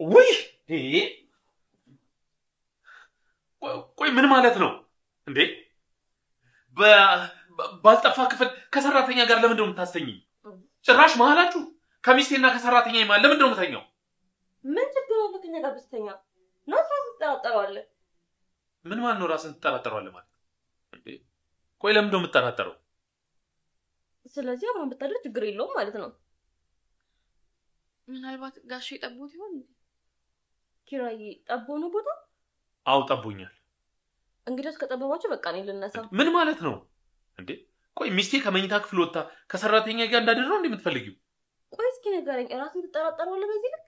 ውይ ቆይ ምን ማለት ነው እንዴ? ባልጠፋ ክፍል ከሰራተኛ ጋር ለምንድን ነው የምታስተኝኝ? ጭራሽ መሀላችሁ ከሚስቴና ከሰራተኛ ይማል ለምንድን ነው የምተኛው? ምን ችግር አለ ከኛ ጋር ብትተኛ? ነው ራስን ትጠራጠረዋለህ? ምን ማለት ነው ራስን ትጠራጠረዋለህ ማለት እንዴ? ቆይ ለምንድን ነው የምትጠራጠረው? ስለዚህ አሁን ብታደር ችግር የለውም ማለት ነው። ምናልባት ጋሼ ጠቦት ይሆን? ኪራይ ጠቦ ነው ቦታ? አው ጠቦኛል። እንግዲህ ከጠበባችሁ በቃ ነው ልነሳ። ምን ማለት ነው እንዴ? ቆይ ሚስቴ ከመኝታ ክፍል ወጣ ከሰራተኛ ጋር እንዳደረው እንደምትፈልጊው? ቆይ እስኪ ንገረኝ፣ ራስን ትጠራጠረዋለህ በዚህ ልክ?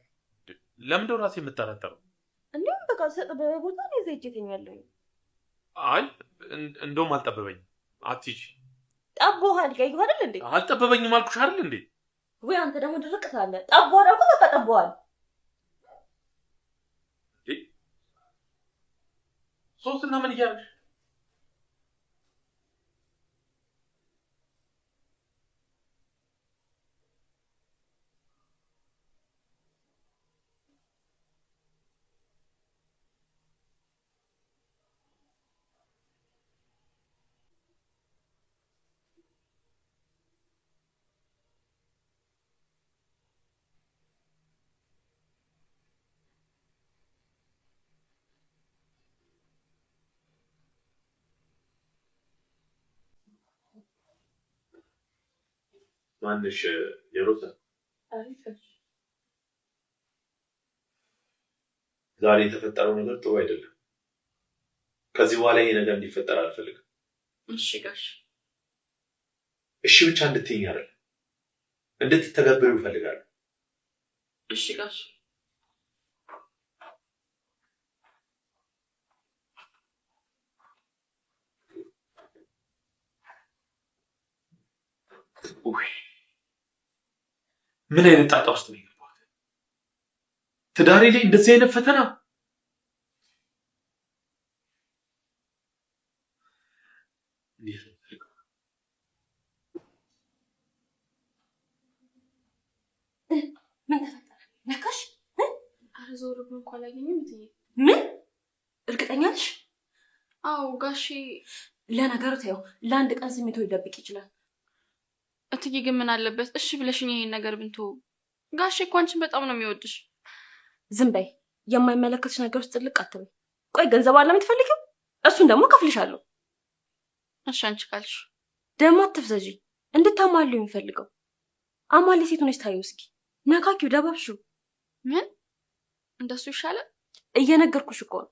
ለምን ነው ራሴ የምጠራጠረው? እንዴም በቃ ተጠበበ ቦታ ነው ዘይት የተኛለኝ። አይ እንደውም አልጠበበኝም። አትሂጂ። ጠቦሃል ጋይው አይደል እንዴ? አልጠበበኝም አልኩሽ አይደል እንዴ? ወይ አንተ ደግሞ ድርቅ ታለ። ጠቦ ደግሞ በቃ ጠቦሃል። ሶስትና ምን እያደረግሽ? ማንሽ የሮታ አይፈሽ ዛሬ የተፈጠረው ነገር ጥሩ አይደለም። ከዚህ በኋላ ይሄ ነገር እንዲፈጠር አልፈልግም። እሺ ጋሽ። እሺ ብቻ እንድትይኝ አይደል እንድትተገብሩ እፈልጋለሁ። እሺ ጋሽ። ምን አይነት ጣጣ ውስጥ ነው የገባሁት? ትዳሬ ላይ እንደዚህ አይነት ፈተና? ምን ተፈጠረ? ነካሽ? አረ ዞር ብሎ እንኳን አላየኝም እትዬ። ምን? እርግጠኛ ነሽ? አዎ ጋሼ። ለነገሩ ተይው፣ ለአንድ ቀን ስሜቱ ሊደብቅ ይችላል። እትዬ ግን ምን አለበት እሺ ብለሽኝ ይሄን ነገር ብንቶ? ጋሼ እኮ አንቺን በጣም ነው የሚወድሽ። ዝም በይ፣ የማይመለከትሽ ነገር ውስጥ ጥልቅ አትበይ። ቆይ ገንዘብ አለ የምትፈልጊው? እሱን ደግሞ ከፍልሻለሁ። እሺ አንቺ ካልሽ። ደግሞ አትፍዘጂ፣ እንድታማልዩ የሚፈልገው አማሊ ሴት ሆነሽ ታዩ እስኪ። ነካኪው፣ ደባብሽው። ምን እንደሱ ይሻላል? እየነገርኩሽ እኮ ነው።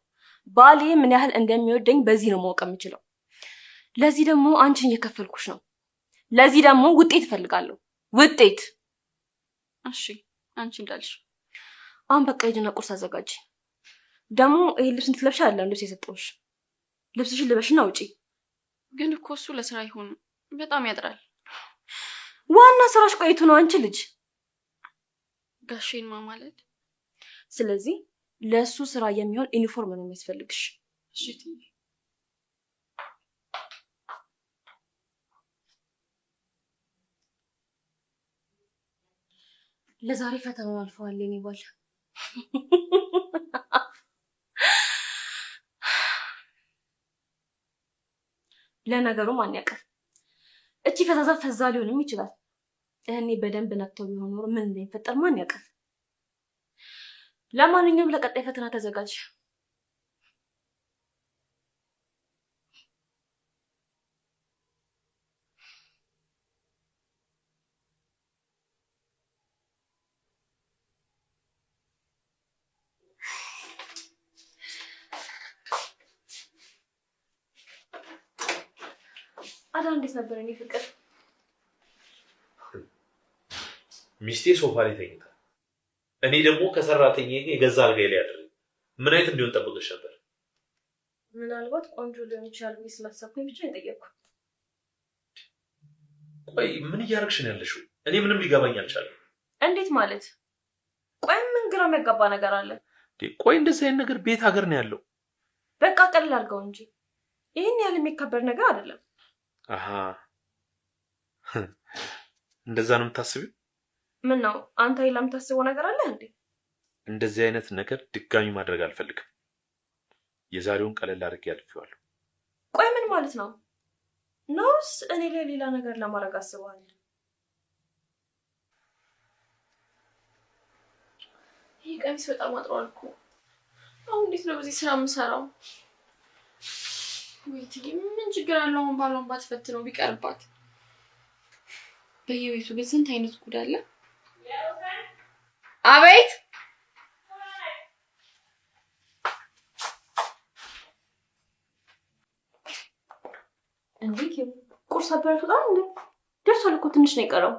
ባሌ ምን ያህል እንደሚወደኝ በዚህ ነው ማወቅ የምችለው። ለዚህ ደግሞ አንቺን እየከፈልኩሽ ነው። ለዚህ ደግሞ ውጤት እፈልጋለሁ። ውጤት። እሺ አንቺ እንዳልሽ። አሁን በቃ ሂጂና ቁርስ አዘጋጂ። ደግሞ ይሄ ልብስ እንድትለብሽ አይደለም ልብስ የሰጠሁሽ። ልብስሽን ልበሽና ውጪ። ግን እኮ እሱ ለስራ አይሆንም፣ በጣም ያጥራል። ዋና ስራሽ ቆይቱ ነው አንቺ ልጅ። ጋሼን ማለት። ስለዚህ ለሱ ስራ የሚሆን ዩኒፎርም ነው የሚያስፈልግሽ። እሺ እትዬ። ለዛሬ ፈተናውን አልፈዋል የኔ ባል። ለነገሩ ማን ያውቃል? እቺ ፈዛዛ ፈዛ ሊሆንም ይችላል። እኔ በደንብ ነክተው ቢሆን ኖሮ ምን እንደሚፈጠር ማን ያውቃል? ለማንኛውም ለቀጣይ ፈተና ተዘጋጅ። አዳር እንዴት ነበር እኔ ፍቅር? ሚስቴ ሶፋ ላይ ተኝታ እኔ ደግሞ ከሰራተኛዬ ጋር የገዛ አልጋዬ ላይ አድሬ ምን አይነት እንዲሆን ጠብቀሽ ነበር? ምናልባት ቆንጆ ሊሆን ይችላል ብዬ ስላሰብኩኝ ብቻ ነው የጠየቅኩት። ቆይ ምን እያደረግሽ ነው ያለሽው? እኔ ምንም ሊገባኝ አልቻለም። እንዴት ማለት? ቆይ ምን ግራ የሚያጋባ ነገር አለ? ቆይ እንደዚህ አይነት ነገር ቤት ሀገር ነው ያለው? በቃ ቀለል አድርገው እንጂ ይሄን ያህል የሚከበር ነገር አይደለም። አሃ እንደዛ ነው የምታስቢው? ምን ነው አንተ ሌላ የምታስበው ነገር አለ እንዴ? እንደዚህ አይነት ነገር ድጋሚ ማድረግ አልፈልግም። የዛሬውን ቀለል አድርጌ አልፌዋለሁ። ቆይ ምን ማለት ነው? ነውስ እኔ ላይ ሌላ ነገር ለማድረግ አስበዋል? ይሄ ቀሚስ በጣም አጥሯል እኮ። አሁን እንዴት ነው በዚህ ስራ የምሰራው? ወይትዬ ምን ችግር አለው? አሁን ባሏን ባትፈትነው ቢቀርባት። በየቤቱ ግን ስንት አይነት ጉድ አለ። አቤት እንዴት ቁርስ አበላሽታል እንዴ? ደርሷል እኮ ትንሽ ነው የቀረው።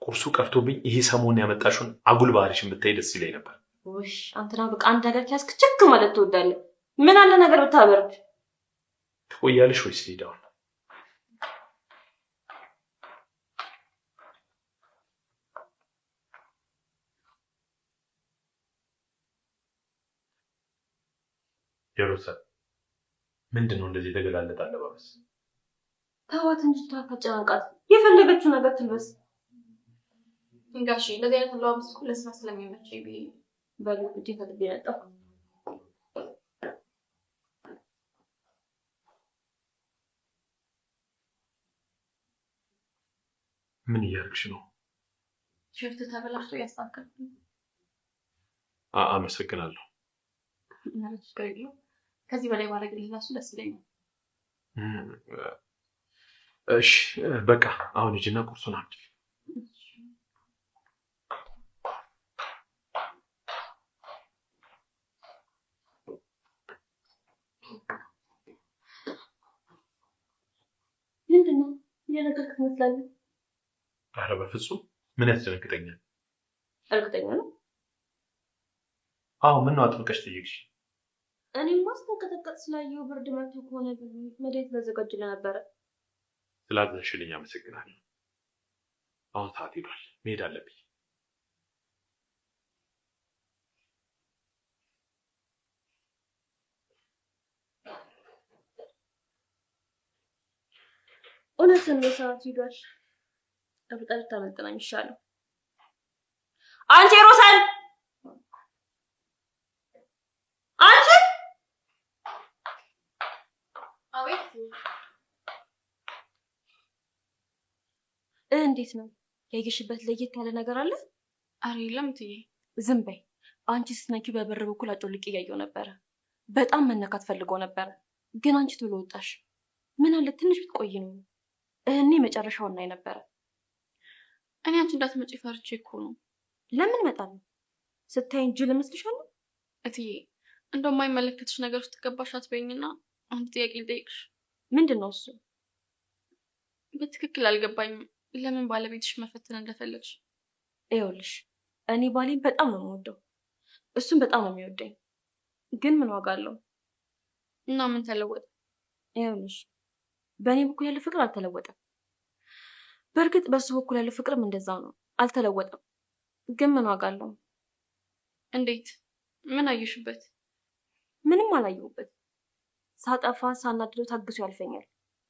ቁርሱ ቀፍቶብኝ ይሄ ሰሞን ያመጣሽውን አጉል ባህሪሽን ብታይ ደስ ይለኝ ነበር። ውሽ አንተና በቃ አንድ ነገር ከያዝክ ችክ ማለት ትወዳለህ። ምን አለ ነገር ብታበርድ። ትቆያለሽ ወይስ ልሂድ አሁን? የሮሰን ምንድነው እንደዚህ የተገላለጠ አለባበስ? ተዋት እንጂ ታፈጫንቃት። የፈለገችው ነገር ትልበስ። ጋሺ እንደዚህ አይነት አለባበስ እኮ ለስራ ስለሚመቸኝ ብዬ በሉ እጄ ከልቤ ነጣሁ። ምን እያደረግሽ ነው? ሸርት ተበላሽቶ ያስተካክል። አመሰግናለሁ። ከዚህ በላይ ባደርግልህ እራሱ ደስ ይለኛል። እሺ በቃ አሁን ሂጂና ቁርሱን አምጪ። ምንድነው የነገርክ ትመስላለህ? ኧረ በፍጹም ምን ያስደነግጠኛል? እርግጠኛ ነው? አዎ ምን ነው አጥብቀሽ ጠየቅሽ? እኔም ማስተንቀጥቀጥ ስላየው ብርድ መጥቶ ከሆነ መድኃኒት ላዘጋጅልህ ነበረ። ስላዘንሽልኝ አመሰግናለሁ። አሁን ሰዓት ሄዷል፣ መሄድ አለብኝ። እውነትን ነው ሰዓት ሄዷል። ጠብቀህ ልታመልጥ ነው የሚሻለው። አንቺ ሮሰን! አንቺ! አቤት። እንዴት ነው ያየሽበት ለየት ያለ ነገር አለ? ኧረ የለም እትዬ። ዝም በይ። አንቺ ስትነኪው በበር በኩል አጮልቄ እያየሁ ነበረ። በጣም መነካት ፈልገው ነበረ፣ ግን አንቺ ቶሎ ወጣሽ። ምን አለ ትንሽ ብትቆይ ነው። እኔ መጨረሻውን እናይ ነበረ። እኔ አንቺ እንዳትመጪ ፈርቼ እኮ ነው። ለምን እመጣለሁ? ስታይኝ ጅል እመስልሻለሁ? እትዬ እንደማይመለከትሽ ነገር ውስጥ ገባሽ አትበይኝና አንድ ጥያቄ ልጠይቅሽ። ምንድን ነው እሱ? በትክክል አልገባኝም። ለምን ባለቤትሽ መፈተን እንደፈለግሽ? ይኸውልሽ እኔ ባሌን በጣም ነው የምወደው፣ እሱም በጣም ነው የሚወደኝ። ግን ምን ዋጋ አለው? እና ምን ተለወጠ? ይኸውልሽ በእኔ በኩል ያለው ፍቅር አልተለወጠም። በእርግጥ በሱ በኩል ያለው ፍቅርም እንደዛው ነው፣ አልተለወጠም። ግን ምን ዋጋ አለው? እንዴት? ምን አየሽበት? ምንም አላየሁበት። ሳጠፋ ሳናድደው ታግሶ ያልፈኛል።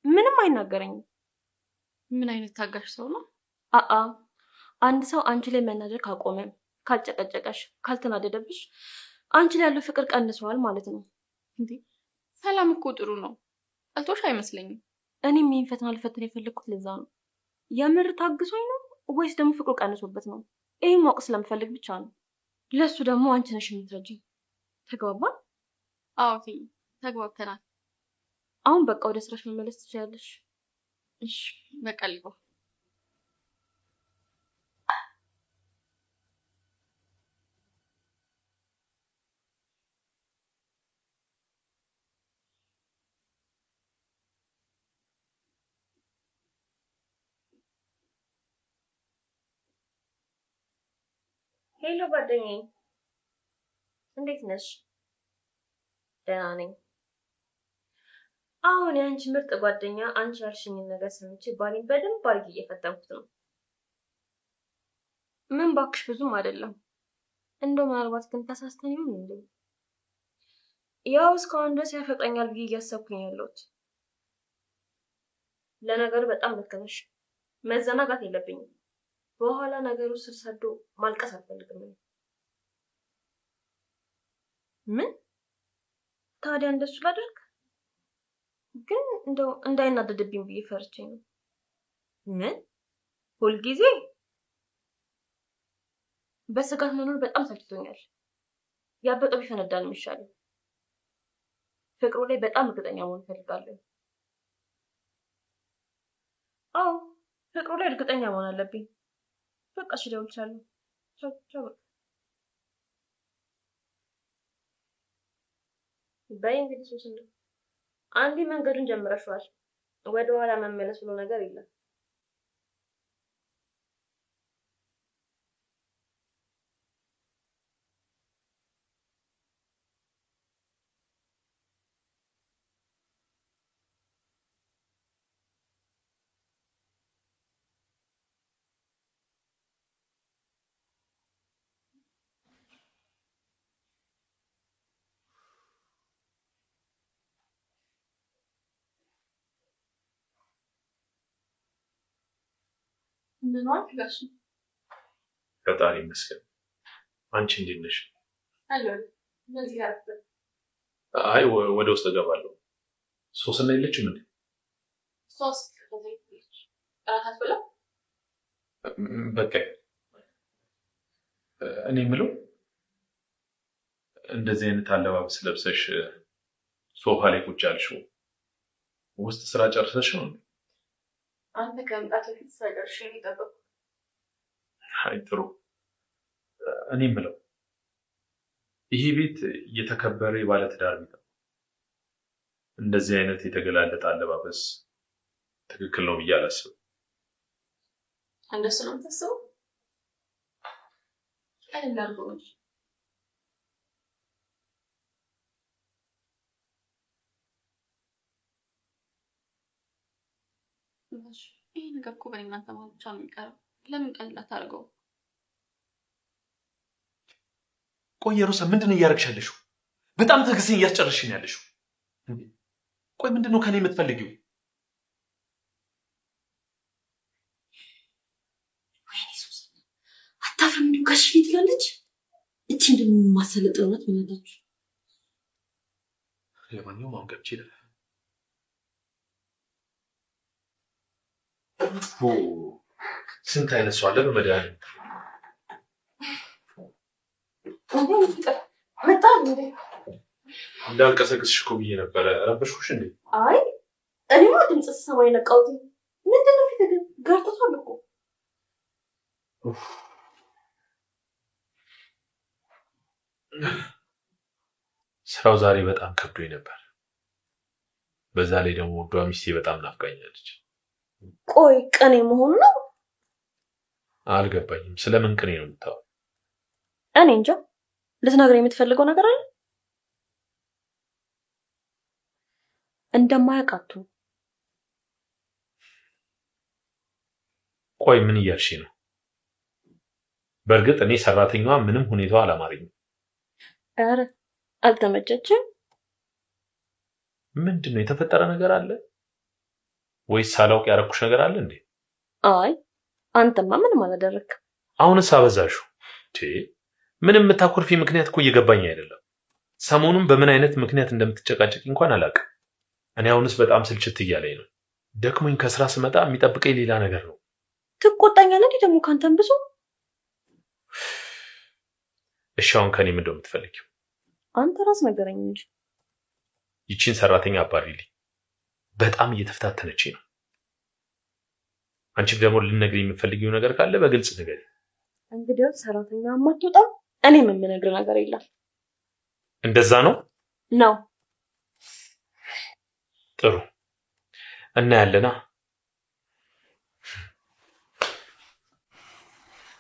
ምንም አይናገረኝም። ምን አይነት ታጋሽ ሰው ነው? አአ አንድ ሰው አንቺ ላይ መናደር ካቆመ፣ ካልጨቀጨቀሽ፣ ካልተናደደብሽ አንቺ ላይ ያለው ፍቅር ቀንሷል ማለት ነው። እንዴ ሰላም እኮ ጥሩ ነው። ጠልቶሽ አይመስለኝም። እኔም ይህን ፈተና ልፈትን የፈለግኩት ለዛ ነው። የምር ታግሶኝ ነው ወይስ ደግሞ ፍቅሩ ቀንሶበት ነው? ይሄን ማወቅ ስለምፈልግ ብቻ ነው። ለሱ ደግሞ አንቺ ነሽ የምትረጂኝ። ተግባባን? አዎ እትዬ ተግባብተናል። አሁን በቃ ወደ ስራሽ መመለስ ትችያለሽ። እሺ በቃ ልግባ። ሄሎ ጓደኛዬ፣ እንዴት ነሽ? ደህና ነኝ። አሁን የአንቺ ምርጥ ጓደኛ አንቺ ያልሽኝን ነገር ሰምቼ ባሌን በደንብ አድርጌ እየፈተንኩት ነው። ምን ባክሽ ብዙም አይደለም። እንደው ምናልባት ግን ተሳስተን ይሆን እንዴ? ያው እስካሁን ድረስ ያፈቅረኛል ብዬ እያሰብኩኝ ያለሁት። ለነገሩ በጣም ልክ ነሽ። መዘናጋት የለብኝም። በኋላ ነገሩ ስር ሰዶ ማልቀስ አልፈልግም። ምን ታዲያ እንደሱ ላድርግ? ግን እንደው እንዳይናደድብኝ ብዬ ፈርቼ ነው። ምን ሁልጊዜ በስጋት መኖር በጣም ሰልችቶኛል። ያበጠው ቢፈነዳ ነው የሚሻለው። ፍቅሩ ላይ በጣም እርግጠኛ መሆን እፈልጋለሁ። አዎ ፍቅሩ ላይ እርግጠኛ መሆን አለብኝ። በቃ እሺ እደውልልሻለሁ። ቻው ቻው። በይ እንግዲህ ሶስና አንዴ መንገዱን ጀምረሽዋል። ወደ ኋላ መመለስ ብሎ ነገር የለም። ምን ዋልክ ጋሽ? ፈጣሪ ይመስገን። አንቺ እንዴት ነሽ? አለሁ። በዚህ ጋር አይ ወደ ውስጥ እገባለሁ። ሶስና የለችም እንዴ? ሶስት ከዘይት አራት ብላ በቃ እኔ የምለው እንደዚህ አይነት አለባበስ ለብሰሽ ሶፋ ላይ ቁጭ ያልሽው ውስጥ ስራ ጨርሰሽ ነው? አንተ ከመምጣት በፊት ስራ ጨርሼ ነው የጠበቅኩት። አይ ጥሩ። እኔ የምለው ይሄ ቤት የተከበረ የባለ ትዳር ቤት ነው። እንደዚህ አይነት የተገላለጠ አለባበስ ትክክል ነው ብዬ አላስብም። እንደሱ ነው የምታስበው? ቀለል አድርገው እንጂ ይሄ ነገር እኮ በእኔ እናንተ መሀል ብቻ ነው የሚቀረው። ለምን ቀለል አታደርገውም? ቆይ ሮሳ ምንድን ነው እያደረግሽ ያለሽው? በጣም ትዕግስትን እያስጨረስሽ ነው ያለሽው። ቆይ ምንድን ነው ከኔ የምትፈልጊው? ወይኔ ሱስ አታፍርም? እንዲሁ ጋሽ ፊት ትላለች። እቺ እንደማሰለጥነት ምናታችሁ። ለማንኛውም አሁን ገብቼ ይላል። ስንት አይነት ሰው አለ በመድኃኒዓለም። መጣ እንዴ? እንዳልቀሰቅስሽ እኮ ብዬ ነበረ። ረበሽኩሽ እንዴ? አይ እኔማ ድምጽ ስሰማ የነቃሁት። ምንድን ነው ፊት ገርቶታል እኮ። ስራው ዛሬ በጣም ከብዶኝ ነበር። በዛ ላይ ደግሞ ወዷ ሚስቴ በጣም ናፍቃኛለች። ቆይ ቅኔ መሆኑ ነው? አልገባኝም። ስለምን ቅኔ ነው የምታወራው? እኔ እንጃ። ልትነግረኝ የምትፈልገው ነገር አለ? እንደማያውቃቱ። ቆይ ምን እያልሽ ነው? በእርግጥ እኔ ሰራተኛዋ ምንም ሁኔታዋ አላማረኝም። ኧረ አልተመቸችም? ምንድነው የተፈጠረ ነገር አለ ወይስ ሳላውቅ ያረኩሽ ነገር አለ እንዴ? አይ አንተማ ምንም አላደረክም። አሁንስ አበዛሹ። ምንም የምታኮርፊ ምክንያት እኮ እየገባኝ አይደለም። ሰሞኑን በምን አይነት ምክንያት እንደምትጨቃጨቂ እንኳን አላውቅም። እኔ አሁንስ በጣም ስልችት እያለኝ ነው። ደክሞኝ ከስራ ስመጣ የሚጠብቀኝ ሌላ ነገር ነው። ትቆጣኛለህ እንዴ ደግሞ ካንተም ብዙ? እሺ አሁን ከኔ ምንድን ነው የምትፈልጊው? አንተ ራስ ነገረኝ እንጂ። ይቺን ሰራተኛ አባሪልኝ። በጣም እየተፈታተነችኝ ነው። አንቺም ደግሞ ልነግሪኝ የምትፈልጊው ነገር ካለ በግልጽ ንገሪ። እንግዲህ ሰራተኛ አማትወጣ እኔ የምነግር ነገር የለም። እንደዛ ነው ነው። ጥሩ እና ያለና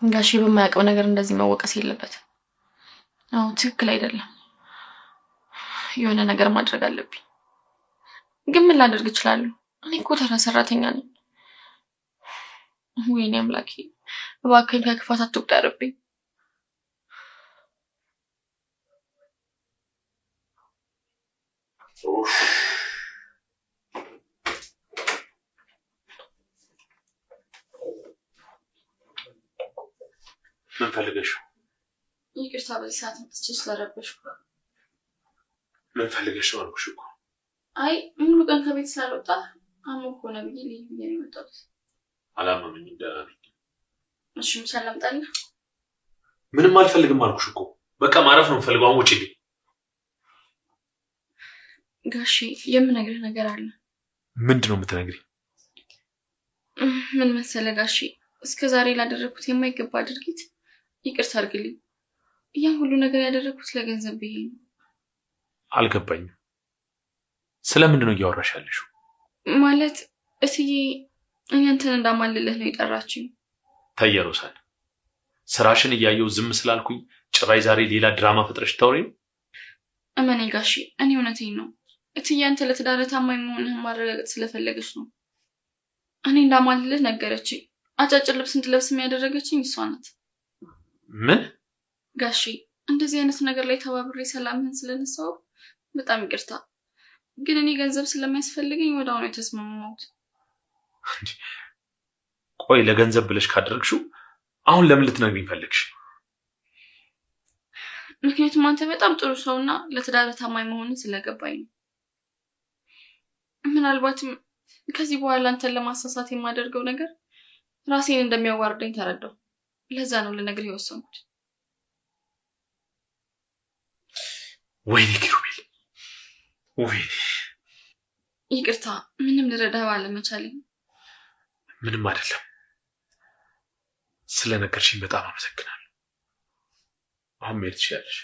ጋሺ በማያውቀው ነገር እንደዚህ መወቀስ የለበትም። አዎ ትክክል አይደለም። የሆነ ነገር ማድረግ አለብኝ። ግን ምን ላደርግ እችላለሁ? እኔ እኮ ተራ ሰራተኛ ነኝ። ወይኔ አምላኬ እባክህ ከክፋት አትቁጠርብኝ። ምን ፈልገሽ? ይቅርታ በዚህ ሰዓት መጥቼ ስለረበሽኩ። ምን ፈልገሽ ነው አልኩሽ እኮ። አይ ሙሉ ቀን ከቤት ስላልወጣ አሞህ ሆነ ብዬ ልይ ብዬ ነው የመጣሁት። አላመመኝም፣ ደህና ነኝ። እሺ ምሳ ላምጣልህ? ምንም አልፈልግም አልኩሽ እኮ። በቃ ማረፍ ነው የምፈልገው። አሁን ውጪልኝ። ጋሼ የምነግርህ ነገር አለ። ምንድን ነው የምትነግሪኝ? ምን መሰለህ ጋሼ፣ እስከ ዛሬ ላደረኩት የማይገባ ድርጊት ይቅርታ አድርግልኝ። ያን ሁሉ ነገር ያደረኩት ለገንዘብ ብዬ ነው። አልገባኝም። ስለምንድን ነው እያወራሽ ያለሽው? ማለት እትዬ አንተን እንዳማልልህ ነው የጠራችኝ። ተይ ሮዛን፣ ስራሽን እያየው ዝም ስላልኩኝ ጭራይ ዛሬ ሌላ ድራማ ፈጥረሽ ታወሪ ነው? እመነኝ ጋሼ፣ እኔ እውነቴን ነው። እትዬ አንተ ለትዳር ታማኝ መሆንህን ማረጋገጥ ስለፈለገች ነው። እኔ እንዳማልልህ ነገረችኝ። አጫጭር ልብስ እንድለብስ የሚያደረገችኝ እሷ ናት። ምን? ጋሼ እንደዚህ አይነት ነገር ላይ ተባብሬ ሰላምህን ስለነሳው በጣም ይቅርታ። ግን እኔ ገንዘብ ስለሚያስፈልገኝ ወደ አሁኑ የተስማማሁት። ቆይ ለገንዘብ ብለሽ ካደረግሽው አሁን ለምን ልትነግሪኝ ፈለግሽ? ምክንያቱም አንተ በጣም ጥሩ ሰውና ለትዳር ታማኝ መሆንን ስለገባኝ ነው። ምናልባትም ከዚህ በኋላ አንተን ለማሳሳት የማደርገው ነገር ራሴን እንደሚያዋርደኝ ተረዳው። ለዛ ነው ልነግርህ የወሰንኩት። ወይኔ ኪሩቤል፣ ወይኔ። ይቅርታ ምንም ልረዳህ ባለመቻሌ። ምንም አይደለም። ስለነገርሽኝ በጣም አመሰግናለሁ። አሁን መሄድ ትችያለሽ።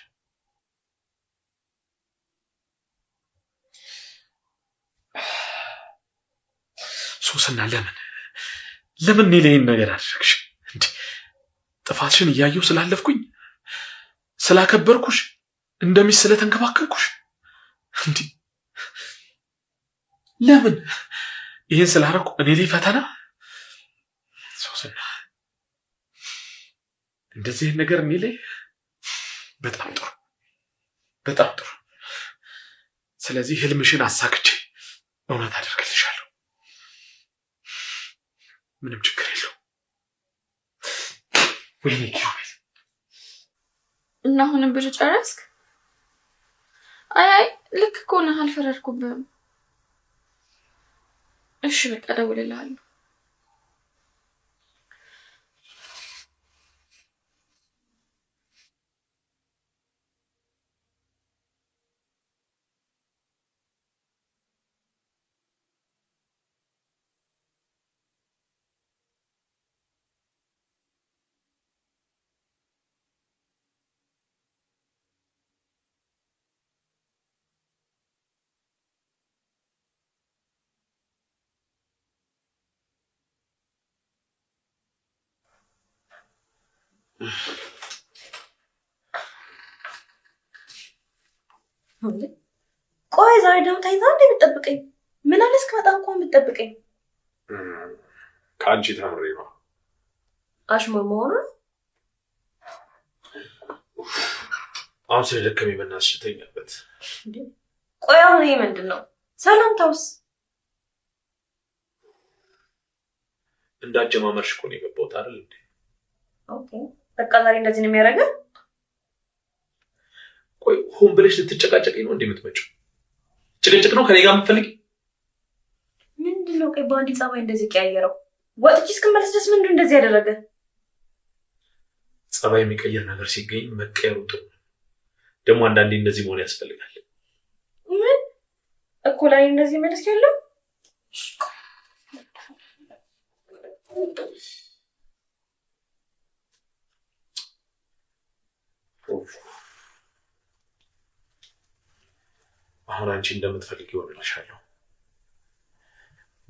ሶስና ለምን እኔ ላይ ነገር አደረግሽ? እንዴ ጥፋትሽን እያየሁ ስላለፍኩኝ ስላከበርኩሽ እንደሚስት ስለተንከባከብኩሽ እንዴ ለምን ይሄን ስላደረኩ እኔ ላይ ፈተና? ሶስና እንደዚህ ነገር እኔ ላይ በጣም ጥሩ። ስለዚህ ህልምሽን አሳክቼ እውነት አደርግልሻለሁ። ምንም ችግር የለውም። ወይኔ ኪሩቤል፣ እና አሁንም ብር ጨረስክ? አይ ልክ እኮ ነህ፣ አልፈረድኩብህም። እሺ በቃ እደውልልሃለሁ። ቆይ ዛሬ ደግሞ ታይታ እንደ የምትጠብቀኝ? ምን አለ እስከመጣ እንኳን የምትጠብቀኝ? ከአንቺ ተምሬ ነው። አሽሙር መሆኑ ነው። አሁን ስለደከመኝ በእናትሽ ተኛበት። ቆይ አሁን ይሄ ምንድን ነው? ሰላምታውስ? እንዳጀማመርሽ እኮ ነው የገባሁት አይደል እንዴ? ኦኬ በቃ ዛሬ እንደዚህ ነው የሚያደርገው። ቆይ ሆን ብለሽ ልትጨቃጨቀኝ ነው እንዴ የምትመጪው? ጭቅጭቅ ነው ከኔ ጋር የምትፈልጊው? ምንድነው? ቆይ በአንድ ጸባይ እንደዚህ ቀያየረው? ወጥቼ እስክመለስ ድረስ ምንድነው እንደዚህ ያደረገ? ጸባይ የሚቀየር ነገር ሲገኝ መቀየሩ ጥሩ። ደግሞ አንዳንዴ እንደዚህ መሆን ያስፈልጋል። ምን እኮ ላይ እንደዚህ መልስ ያለው? አሁን አንቺ እንደምትፈልጊው ይሆንልሻለሁ።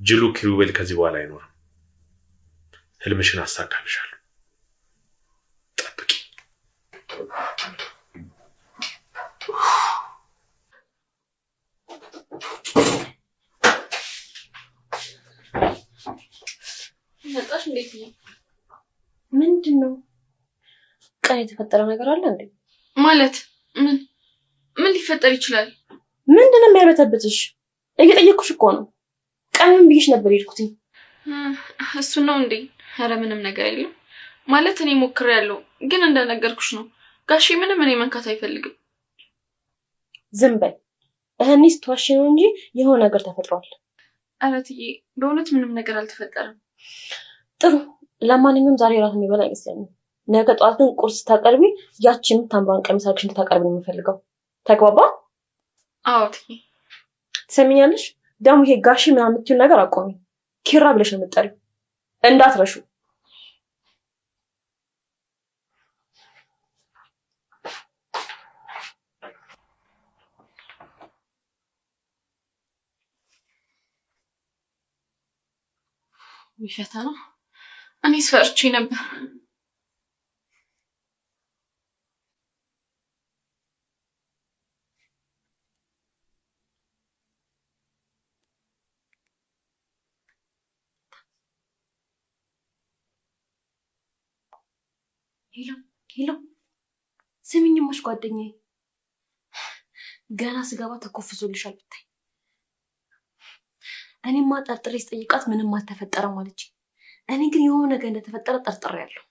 ጅሉ ኪሩቤል ከዚህ በኋላ አይኖርም። ህልምሽን አሳካልሻለሁ። ጠብቂ። መጣሽ? እንዴት ነው? ምንድነው? ቀን የተፈጠረ ነገር አለ እንዴ? ማለት ምን ሊፈጠር ይችላል? ምንድነው የሚያበተብትሽ? እየጠየቅኩሽ እኮ ነው። ቀን ምን ብዬሽ ነበር የሄድኩት? እሱ ነው እንዴ? ኧረ ምንም ነገር የለም። ማለት እኔ ሞክሬያለሁ ግን እንደነገርኩሽ ነው ጋሼ ምንም እኔ መንካት አይፈልግም ዝም በይ እህኒ ስትዋሽ ነው እንጂ የሆነ ነገር ተፈጥሯል ኧረ እትዬ በእውነት ምንም ነገር አልተፈጠረም ጥሩ ለማንኛውም ዛሬ ራት የሚበላ አይመስለኝም ነገ ጠዋት ግን ቁርስ ታቀርቢ ያቺን ታምራን ቀሚስ አድርገሽ እንድታቀርቢ ነው የምፈልገው ተግባባ አዎ እትዬ ትሰሚኛለሽ ደግሞ ይሄ ጋሼ ምናምን የምትይው ነገር አቆሚ ኪራ ብለሽ ነው የምትጠሪው እንዳትረሹ ይፈታ ነው እኔስ ፈርቼ ነበር ሄሎ ስሚኝማሽ ጓደኛዬ ገና ስገባ ተኮፍሶልሻል ብታይ እኔማ ጠርጥሬ ስጠይቃት ምንም አልተፈጠረም አለች እኔ ግን የሆነ ነገር እንደተፈጠረ ጠርጥሬያለሁ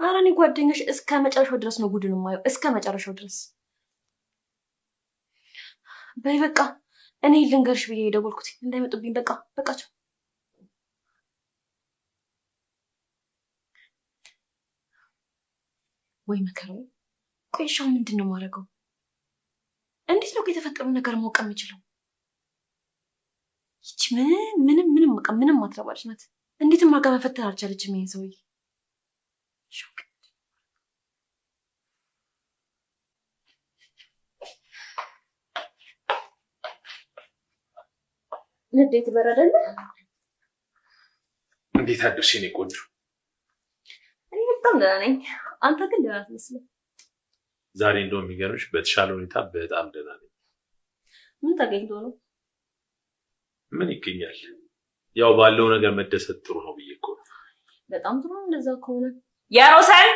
ኧረ እኔ ጓደኛሽ እስከ መጨረሻው ድረስ ነው ጉድን የማየው እስከ መጨረሻው ድረስ በይ በቃ እኔ ልንገርሽ ብዬ የደወልኩት እንዳይመጡብኝ በቃቸው ወይ መከራዬ ቆይ ሻው ምንድነው ማድረገው እንዴት ነው የተፈጠረው ነገር ማወቅ የምችለው ይቺ ምንም አትረባሽ ናት እንዴት ማጋ መፈተን አልቻለችም ይሄን ሰውዬ ንዴት በረደለ እንዴት አደርሽ የኔ ቆንጆ እኔ በጣም ደህና ነኝ አንተ ግን ደህና አትመስልም ዛሬ እንደው የሚገርምሽ በተሻለ ሁኔታ በጣም ደህና ነኝ ምን ተገኝቶ ነው ምን ይገኛል ያው ባለው ነገር መደሰት ጥሩ ነው ብዬ እኮ በጣም ጥሩ ነው እንደዛ ከሆነ ያሮሰን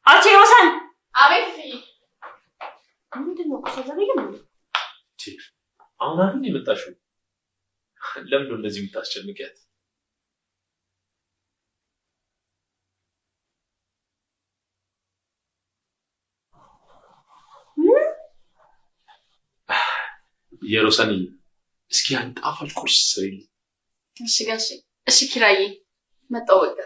አቺ ሮሰን አቤት ምንድነው ከዛሬ ግን አሁን አይደል የመጣሽው ለምን ነው እንደዚህ የምታስጨንቂያት የሮሰን እስኪ አንጣፋጭ ቁርስ ስሪ እሺ ጋሼ እሺ ኪራዬ መጣሁ በቃ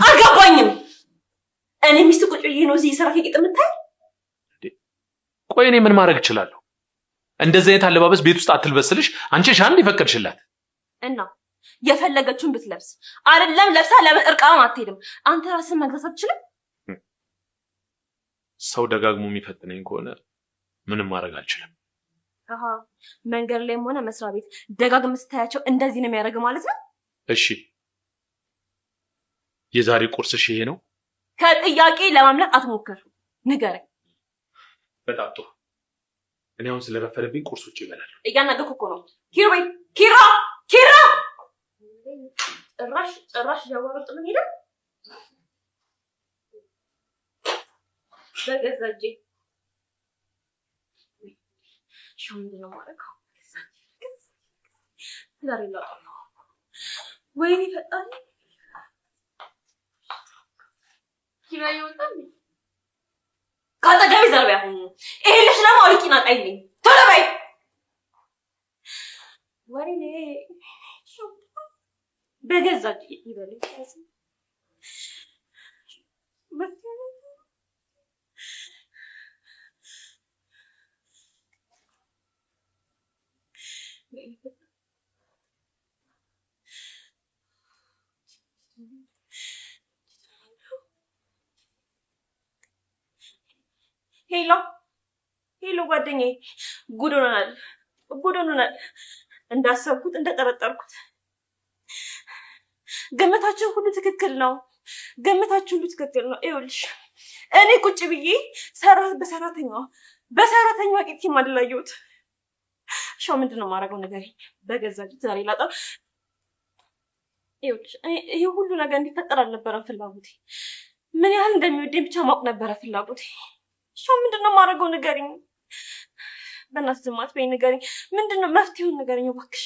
አልገባኝም እኔ ሚስት ቁጭ ብዬ ነው እዚህ ሰራፊ ቂጥ የምታይ ቆይ እኔ ምን ማድረግ እችላለሁ እንደዚህ አይነት አለባበስ ቤት ውስጥ አትልበስልሽ አንቺ ሻንድ ይፈቀድሽላት እና የፈለገችውን ብትለብስ አይደለም ለብሳ ለምን እርቃኗን አትሄድም አንተ ራስን መግዛት አትችልም ሰው ደጋግሞ የሚፈትነኝ ከሆነ ምንም ማድረግ አልችልም አሃ መንገድ ላይም ሆነ መስሪያ ቤት ደጋግመህ ስታያቸው እንደዚህ ነው የሚያደርግ ማለት ነው እሺ የዛሬ ቁርስሽ ይሄ ነው ከጥያቄ ለማምለጥ አትሞክር ንገረኝ በጣም ጥሩ እኔ አሁን ስለረፈደብኝ ቁርሶች ይበላል እያናገርኩ እኮ ነው ኪራ ጭራሽ ያወራጥ ምን ሄደ በገዛ እጄ ሻው ምንድነው ማድረገው ዛሬ ላጣ ወይኔ ፈጣሪ ኪራይ ወጣኝ ካጠገቤ ዘርባ ያሁን ይሄ ልጅ ደግሞ አልቂና ቀይልኝ ቶሎ በይ ወይኔ በገዛ እጄ ይበልኝ ሄሎ ጓደኛዬ ጉድ ሆነናል እንዳሰብኩት እንደጠረጠርኩት ገመታችሁ ሁሉ ትክክል ነው ይኸውልሽ እኔ ቁጭ ብዬ በሰራተኛዋ ቂጥ ማድላየሁት ሻው ምንድነው ማድረገው ነገር በገዛ ዛሬ ላጣ ይኸውልሽ ይሄ ሁሉ ነገር እንዲፈጠር አልነበረም ፍላጎቴ። ምን ያህል እንደሚወደኝ ብቻ ማወቅ ነበረ ፍላጎቴ። እሷ ምንድነው የማደርገው ንገሪኝ። በእናትሽ ዝም አትበይኝ፣ ንገሪኝ። ምንድነው መፍትሄውን ንገሪኝ እባክሽ።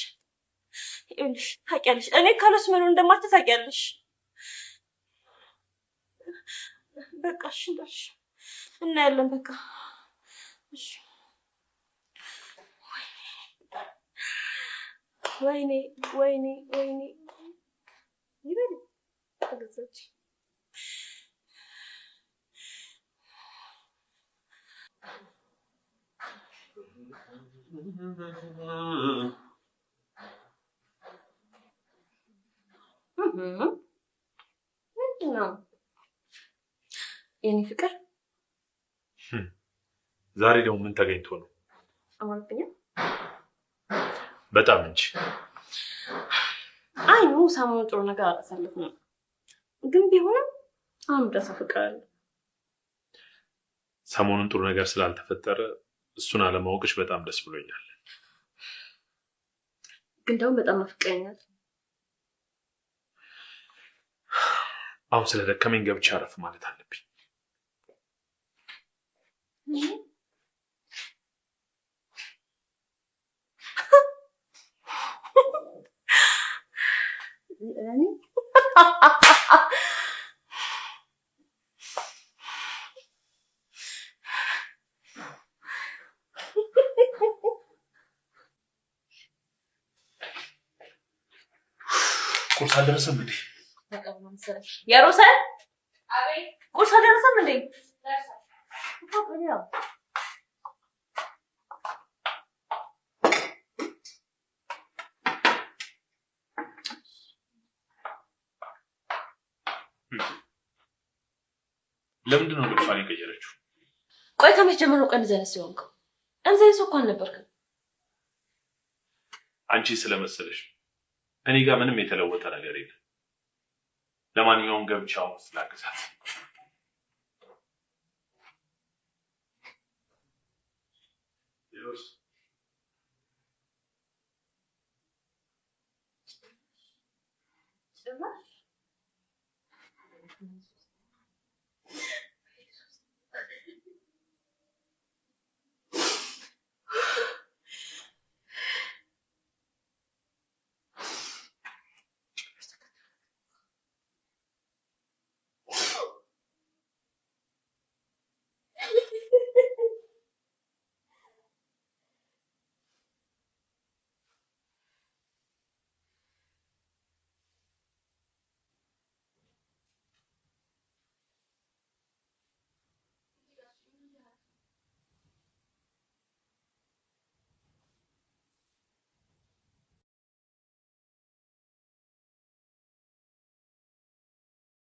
ይኸውልሽ ታውቂያለሽ እኔ ካለሱ መኖር እንደማልችል ታውቂያለሽ። በቃ እሺ እንዳልሽ እናያለን በቃ እሺ። ወይኔ ወይኔ ወይኔ ይበል ተገዛች። ምንድነው የኔ ፍቅር? ዛሬ ደግሞ ምን ተገኝቶ ነው? አማርኛ በጣም እንጂ። አይ ነው ሰሞኑን ጥሩ ነገር አላሳለፍንም፣ ግን ቢሆንም አሁን ድረስ አፈቅራለሁ። ሰሞኑን ጥሩ ነገር ስላልተፈጠረ እሱን አለማወቅሽ በጣም ደስ ብሎኛል። ግን ደግሞ በጣም አፍቅረኛል። አሁን ስለደከመኝ ገብቼ አረፍ ማለት አለብኝ። ቁርስ አልደረሰም እንዴ? የሮሰን አቤት፣ ቁርስ አልደረሰም እንዴ? ለምንድን ነው ልብሷን የቀየረችው? ቆይ ከመቼ ጀምሮ ቀን ዘነስ ይሆንከው? እንዘይ ሰው እንኳን ነበርክ። አንቺ ስለመሰለሽ እኔ ጋር ምንም የተለወጠ ነገር የለም። ለማንኛውም ገብቻው ስላገዛት ይወስ ጭራሽ